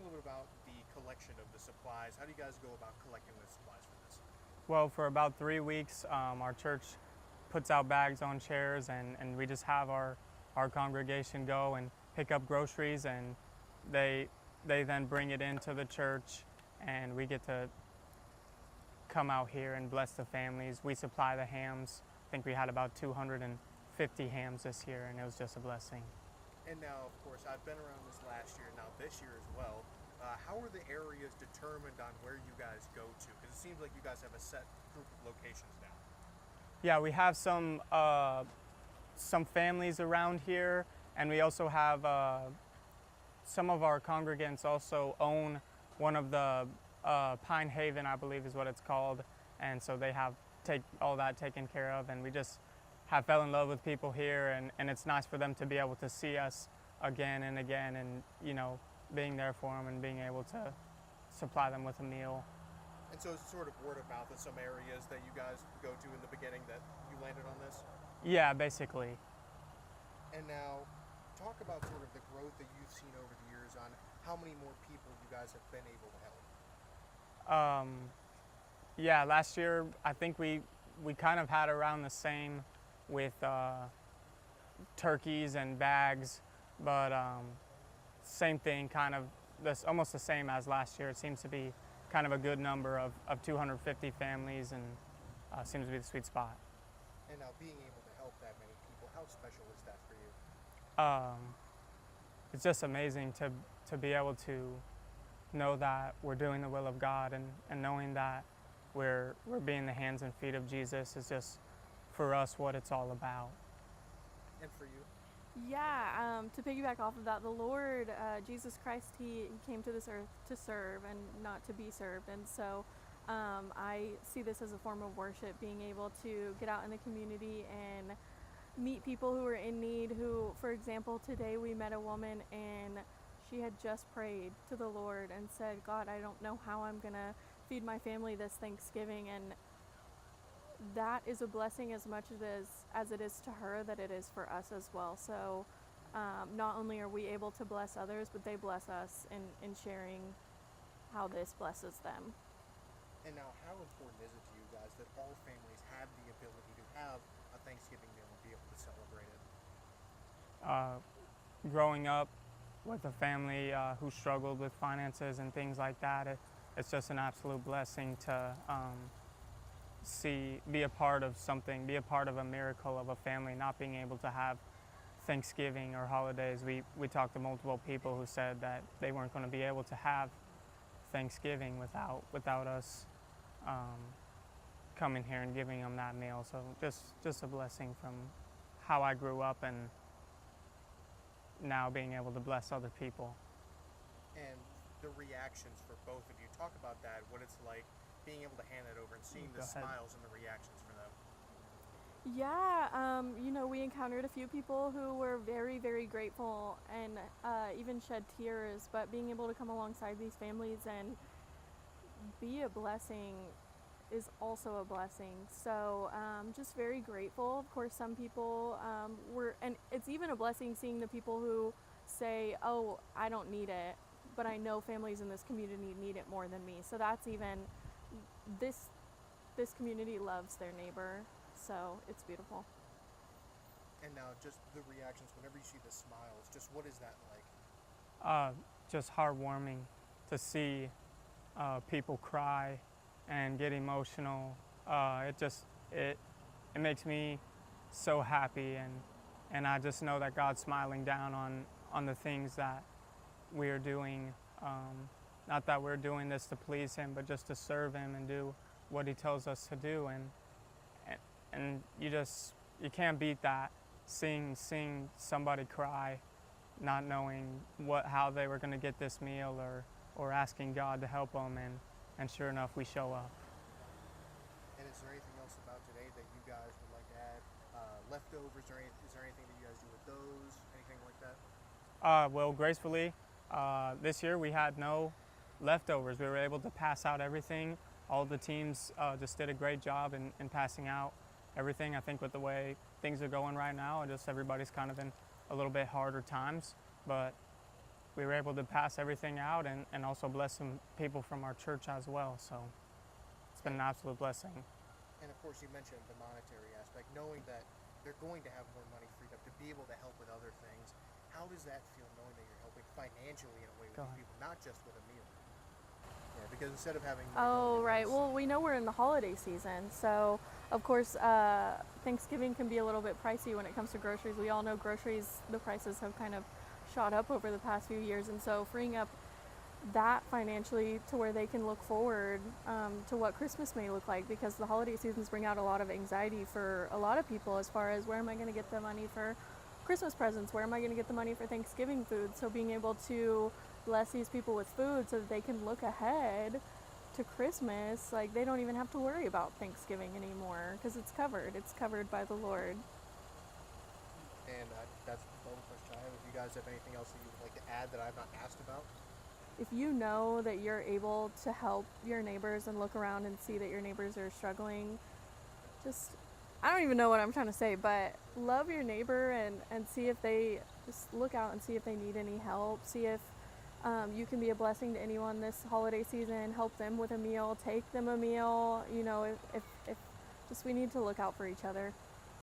little bit about the collection of the supplies. How do you guys go about collecting the supplies for this? Well, for about 3 weeks, our church puts out bags on chairs, and we just have our congregation go and pick up groceries, and they they then bring it into the church, and we get to come out here and bless the families. We supply the hams. I think we had about 250 hams this year, and it was just a blessing. And now, of course, I've been around this last year, now this year as well. How are the areas determined on where you guys go to? Because it seems like you guys have a set group of locations now. Yeah, we have some families around here, and we also have some of our congregants also own one of the Pine Haven, I believe is what it's called, and so they have take all that taken care of, and we just have fell in love with people here, and it's nice for them to be able to see us again and again, and being there for them and being able to supply them with a meal. And so it's sort of word of mouth in some areas that you guys go to in the beginning that you landed on this. Yeah, basically. And now, talk about sort of the growth that you've seen over the years on how many more people you guys have been able to help. Yeah, last year I think we kind of had around the same with turkeys and bags, but same thing, kind of this almost the same as last year. It seems to be kind of a good number of 250 families, and seems to be the sweet spot. And now being able to help that many people, how special is that for you? It's just amazing to be able to know that we're doing the will of God, and knowing that we're being the hands and feet of Jesus is just for us what it's all about. And for you? Yeah, to piggyback off of that, the Lord, Jesus Christ, he came to this earth to serve and not to be served. And so I see this as a form of worship, being able to get out in the community and meet people who are in need, who, for example, today we met a woman and she had just prayed to the Lord and said, God, I don't know how I'm going to feed my family this Thanksgiving. And that is a blessing as much as it is to her, that it is for us as well. So not only are we able to bless others, but they bless us in sharing how this blesses them. And now, how important is it to you guys that all families have the ability to have a Thanksgiving meal and be able to celebrate it? Growing up with a family who struggled with finances and things like that, it's just an absolute blessing to be a part of something, be a part of a miracle of a family not being able to have Thanksgiving or holidays. We talked to multiple people who said that they weren't going to be able to have Thanksgiving without us coming here and giving them that meal. So just a blessing from how I grew up, and now being able to bless other people. And the reactions for both of you, talk about that, what it's like being able to hand it over and seeing the smiles and the reactions for them. Yeah, we encountered a few people who were very, very grateful and even shed tears, but being able to come alongside these families and be a blessing is also a blessing. So just very grateful. Of course, some people and it's even a blessing seeing the people who say, oh, I don't need it, but I know families in this community need it more than me. So that's even, this community loves their neighbor, so it's beautiful. And now just the reactions whenever you see the smiles, just what is that like? Just heartwarming to see people cry and get emotional. It makes me so happy, and I just know that God's smiling down on the things that we are doing. Not that we're doing this to please Him, but just to serve Him and do what He tells us to do. And you can't beat that. Seeing somebody cry, not knowing how they were going to get this meal, or asking God to help them, and sure enough, we show up. And is there anything else about today that you guys would like to add? Leftovers, is there anything that you guys do with those? Anything like that? Well, gracefully, this year we had no leftovers. We were able to pass out everything. All the teams just did a great job in passing out everything. I think with the way things are going right now, just everybody's kind of in a little bit harder times, but we were able to pass everything out and also bless some people from our church as well. So it's been an absolute blessing. And of course, you mentioned the monetary aspect, knowing that they're going to have more money freed up to be able to help with other things. How does that feel, knowing that you're helping financially in a way with these people, not just with a meal? Yeah, because instead of having Oh, right. Well, we know we're in the holiday season, so of course Thanksgiving can be a little bit pricey when it comes to groceries. We all know groceries, the prices have kind of shot up over the past few years, and so freeing up that financially to where they can look forward to what Christmas may look like, because the holiday seasons bring out a lot of anxiety for a lot of people as far as where am I going to get the money for Christmas presents, where am I going to get the money for Thanksgiving food. So being able to bless these people with food so that they can look ahead to Christmas, like they don't even have to worry about Thanksgiving anymore because it's covered by the Lord. And that's the only question I have. If you guys have anything else that you would like to add that I've not asked about? If you know that you're able to help your neighbors and look around and see that your neighbors are struggling, just, I don't even know what I'm trying to say, but love your neighbor and see if they, just look out and see if they need any help. See if you can be a blessing to anyone this holiday season. Help them with a meal, take them a meal. You know, if just we need to look out for each other.